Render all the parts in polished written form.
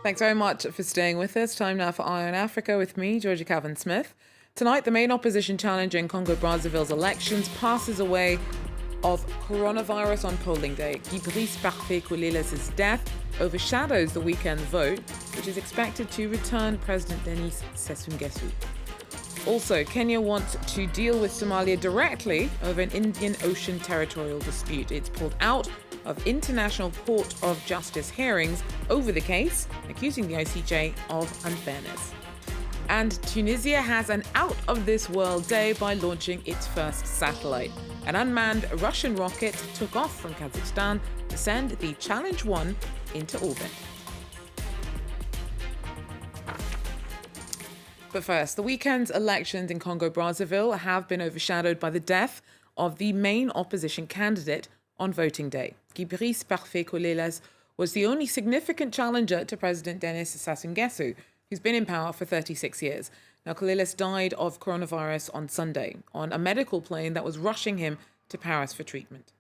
Thanks very much for staying with us. Time now for Eye on Africa with me, Georgia Calvin-Smith. Tonight, the main opposition challenger in Congo Brazzaville's elections passes away of coronavirus on polling day. Guy-Brice Parfait Kolelas' death overshadows the weekend vote, which is expected to return President Sassou Nguesso. Also, Kenya wants to deal with Somalia directly over an Indian Ocean territorial dispute. It's pulled out of International Court of Justice hearings over the case, accusing the ICJ of unfairness. And Tunisia has an out-of-this-world day by launching its first satellite. An unmanned Russian rocket took off from Kazakhstan to send the Challenge 1 into orbit. But first, the weekend's elections in Congo Brazzaville have been overshadowed by the death of the main opposition candidate on voting day. Guy-Brice Parfait Kolelas was the only significant challenger to President Sassou Nguesso, who's been in power for 36 years. Now, Kolelas died of coronavirus on Sunday on a medical plane that was rushing him to Paris for treatment.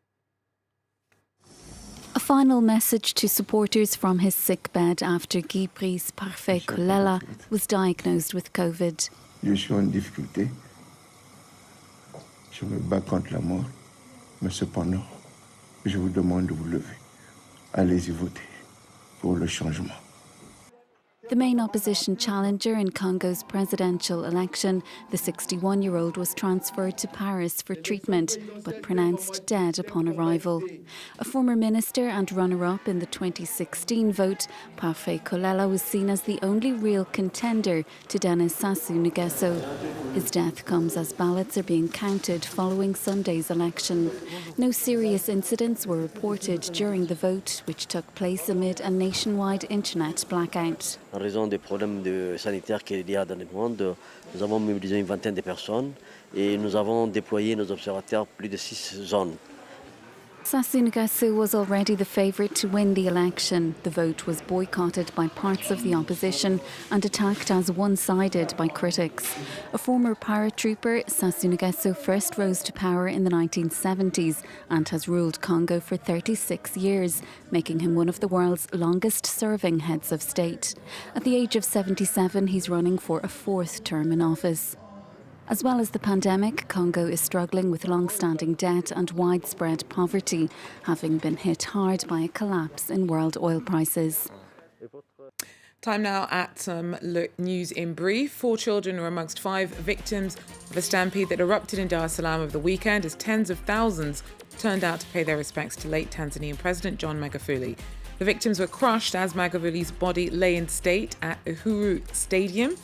A final message to supporters from his sickbed after Guy-Brice Parfait Kolelas was diagnosed with COVID. Je suis en difficulté. Je me bats contre la mort, mais cependant, je vous demande de vous lever. Allez-y voter pour le changement. The main opposition challenger in Congo's presidential election, the 61-year-old was transferred to Paris for treatment, but pronounced dead upon arrival. A former minister and runner-up in the 2016 vote, Parfait Kolelas was seen as the only real contender to Sassou Nguesso. His death comes as ballots are being counted following Sunday's election. No serious incidents were reported during the vote, which took place amid a nationwide internet blackout. En raison des problèmes sanitaires qu'il y a dans le monde, nous avons mobilisé une vingtaine de personnes et nous avons déployé nos observateurs plus de 6 zones. Sassou Nguesso was already the favourite to win the election. The vote was boycotted by parts of the opposition and attacked as one-sided by critics. A former paratrooper, Sassou Nguesso first rose to power in the 1970s and has ruled Congo for 36 years, making him one of the world's longest-serving heads of state. At the age of 77, he's running for a 4th term in office. As well as the pandemic, Congo is struggling with long-standing debt and widespread poverty, having been hit hard by a collapse in world oil prices. Time now at some news in brief. 4 children were amongst 5 victims of a stampede that erupted in Dar es Salaam over the weekend as tens of thousands turned out to pay their respects to late Tanzanian President John Magufuli. The victims were crushed as Magufuli's body lay in state at Uhuru Stadium.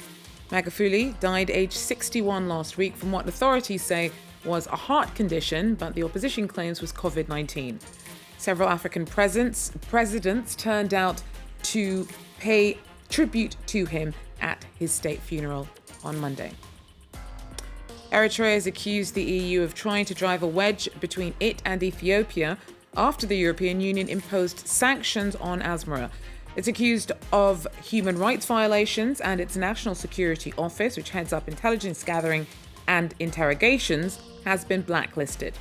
Magufuli died aged 61 last week from what authorities say was a heart condition, but the opposition claims was COVID-19. Several African presidents turned out to pay tribute to him at his state funeral on Monday. Eritrea has accused the EU of trying to drive a wedge between it and Ethiopia after the European Union imposed sanctions on Asmara. It's accused of human rights violations, and its National Security Office, which heads up intelligence gathering and interrogations, has been blacklisted.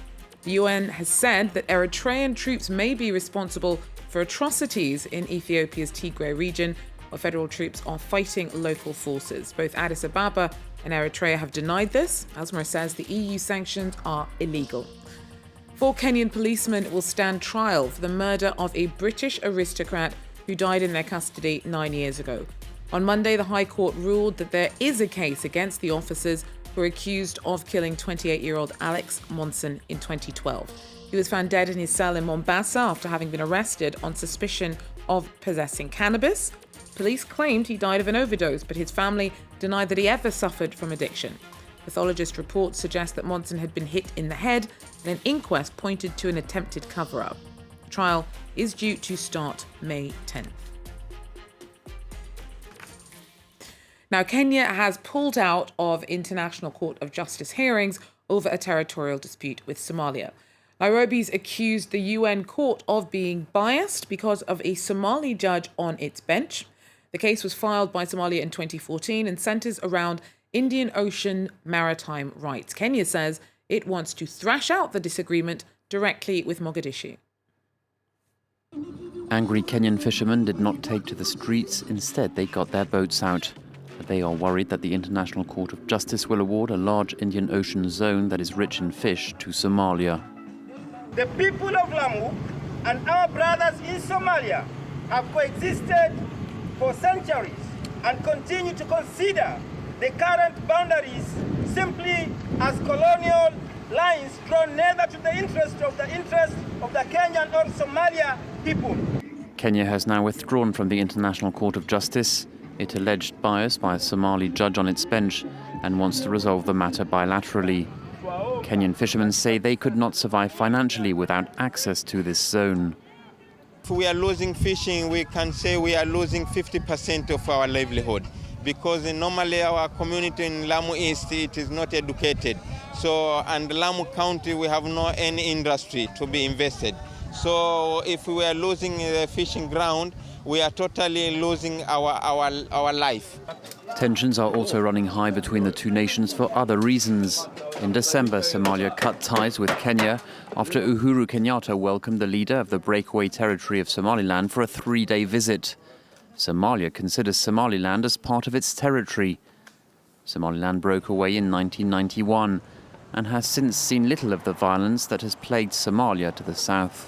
The UN has said that Eritrean troops may be responsible for atrocities in Ethiopia's Tigray region, where federal troops are fighting local forces. Both Addis Ababa and Eritrea have denied this. Asmara says the EU sanctions are illegal. 4 Kenyan policemen will stand trial for the murder of a British aristocrat who died in their custody 9 years ago. On Monday, the High Court ruled that there is a case against the officers who are accused of killing 28-year-old Alex Monson in 2012. He was found dead in his cell in Mombasa after having been arrested on suspicion of possessing cannabis. Police claimed he died of an overdose, but his family denied that he ever suffered from addiction. Pathologist reports suggest that Monson had been hit in the head, and an inquest pointed to an attempted cover-up. The trial is due to start May 10th. Now, Kenya has pulled out of International Court of Justice hearings over a territorial dispute with Somalia. Nairobi's accused the UN court of being biased because of a Somali judge on its bench. The case was filed by Somalia in 2014 and centres around Indian Ocean maritime rights. Kenya says it wants to thrash out the disagreement directly with Mogadishu. Angry Kenyan fishermen did not take to the streets. Instead, they got their boats out. But they are worried that the International Court of Justice will award a large Indian Ocean zone that is rich in fish to Somalia. The people of Lamu and our brothers in Somalia have coexisted for centuries and continue to consider the current boundaries simply as colonial lines drawn neither to the interest of the Kenyan or Somalia people. Kenya has now withdrawn from the International Court of Justice. It alleged bias by a Somali judge on its bench and wants to resolve the matter bilaterally. Kenyan fishermen say they could not survive financially without access to this zone. If we are losing fishing, we can say we are losing 50% of our livelihood, because normally our community in Lamu East, it is not educated. So, and Lamu County, we have no any industry to be invested. So if we are losing the fishing ground, we are totally losing our life. Tensions are also running high between the two nations for other reasons. In December, Somalia cut ties with Kenya after Uhuru Kenyatta welcomed the leader of the breakaway territory of Somaliland for a 3-day visit. Somalia considers Somaliland as part of its territory. Somaliland broke away in 1991 and has since seen little of the violence that has plagued Somalia to the south.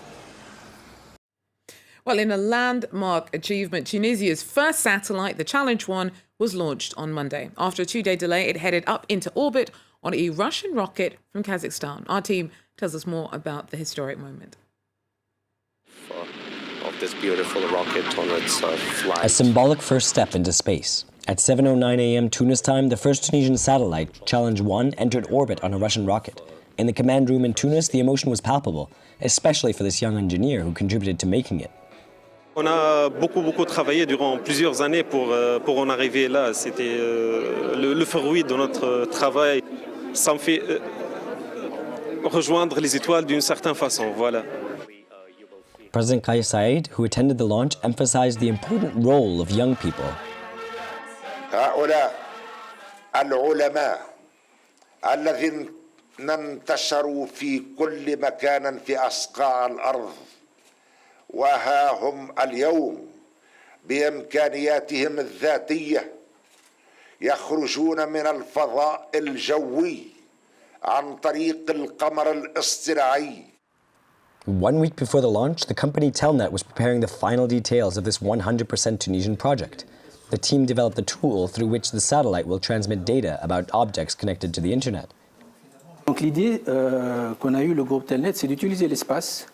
Well, in a landmark achievement, Tunisia's first satellite, the Challenge 1, was launched on Monday. After a 2-day delay, it headed up into orbit on a Russian rocket from Kazakhstan. Our team tells us more about the historic moment. Of this beautiful rocket on its flight. A symbolic first step into space. At 7:09 a.m. Tunis time, the first Tunisian satellite, Challenge 1, entered orbit on a Russian rocket. In the command room in Tunis, the emotion was palpable, especially for this young engineer who contributed to making it. On a beaucoup travaillé durant plusieurs années pour en arriver là. C'était le fruit de notre travail. Ça me fait rejoindre les étoiles d'une certaine façon. Voilà. President Guy-Brice, who attended the launch, emphasized the important role of young people. هؤلاء العلماء الذين انتشروا في كل مكان في أصقاع الأرض وها هم اليوم بإمكانياتهم الذاتية يخرجون من الفضاء الجوي عن طريق القمر الاصطناعي. 1 week before the launch, the company Telnet was preparing the final details of this 100% Tunisian project. The team developed the tool through which the satellite will transmit data about objects connected to the internet. Donc l'idée qu'on a eu le groupe Telnet, c'est d'utiliser l'espace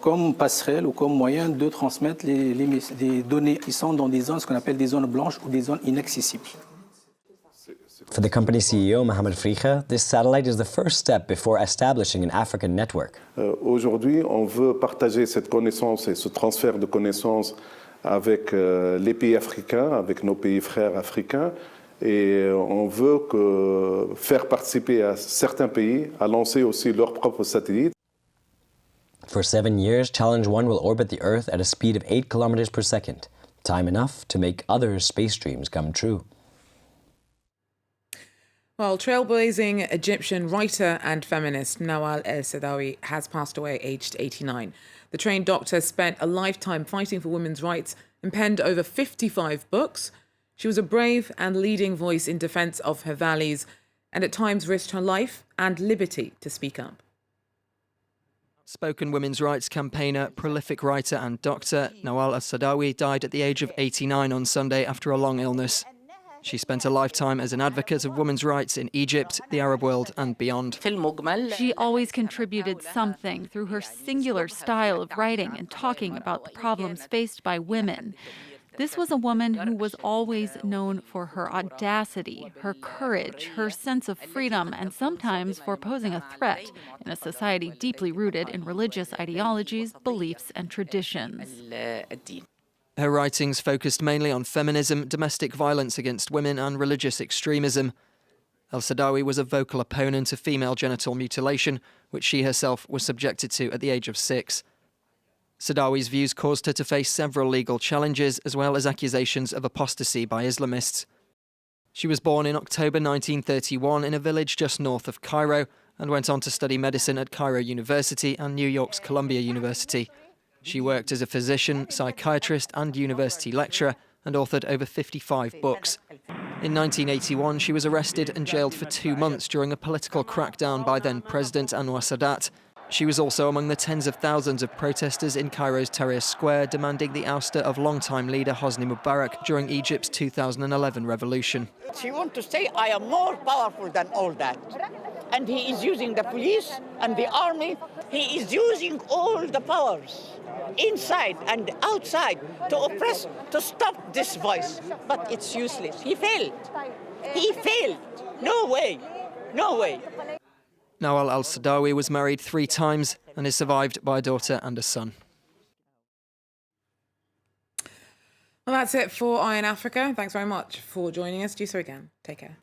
comme passerelle ou comme moyen de transmettre les données qui sont dans des zones, ce qu'on appelle des zones blanches ou des zones inaccessibles. For the company CEO, Mohamed Frikha, this satellite is the first step before establishing an African network. Aujourd'hui, on veut partager cette connaissance et ce transfert de connaissances avec les pays africains, avec nos pays frères africains, et on veut faire participer à certains pays à lancer aussi leurs propres satellites. For 7 years, Challenge 1 will orbit the Earth at a speed of 8 kilometers per second, time enough to make other space dreams come true. Well, trailblazing Egyptian writer and feminist Nawal el-Saadawi has passed away aged 89. The trained doctor spent a lifetime fighting for women's rights and penned over 55 books. She was a brave and leading voice in defense of her values and at times risked her life and liberty to speak up. Spoken women's rights campaigner, prolific writer and doctor, Nawal el-Saadawi died at the age of 89 on Sunday after a long illness. She spent a lifetime as an advocate of women's rights in Egypt, the Arab world and beyond. She always contributed something through her singular style of writing and talking about the problems faced by women. This was a woman who was always known for her audacity, her courage, her sense of freedom, and sometimes for posing a threat in a society deeply rooted in religious ideologies, beliefs, and traditions. Her writings focused mainly on feminism, domestic violence against women, and religious extremism. El-Saadawi was a vocal opponent of female genital mutilation, which she herself was subjected to at the age of 6. Saadawi's views caused her to face several legal challenges, as well as accusations of apostasy by Islamists. She was born in October 1931 in a village just north of Cairo and went on to study medicine at Cairo University and New York's Columbia University. She worked as a physician, psychiatrist and university lecturer and authored over 55 books. In 1981, she was arrested and jailed for 2 months during a political crackdown by then-President Anwar Sadat. She was also among the tens of thousands of protesters in Cairo's Tahrir Square demanding the ouster of longtime leader Hosni Mubarak during Egypt's 2011 revolution. She wants to say, I am more powerful than all that. And he is using the police and the army. He is using all the powers inside and outside to oppress, to stop this voice. But it's useless. He failed. He failed. No way. No way. Nawal al-Saadawi was married 3 times and is survived by a daughter and a son. Well, that's it for Eye in Africa. Thanks very much for joining us. Do so again. Take care.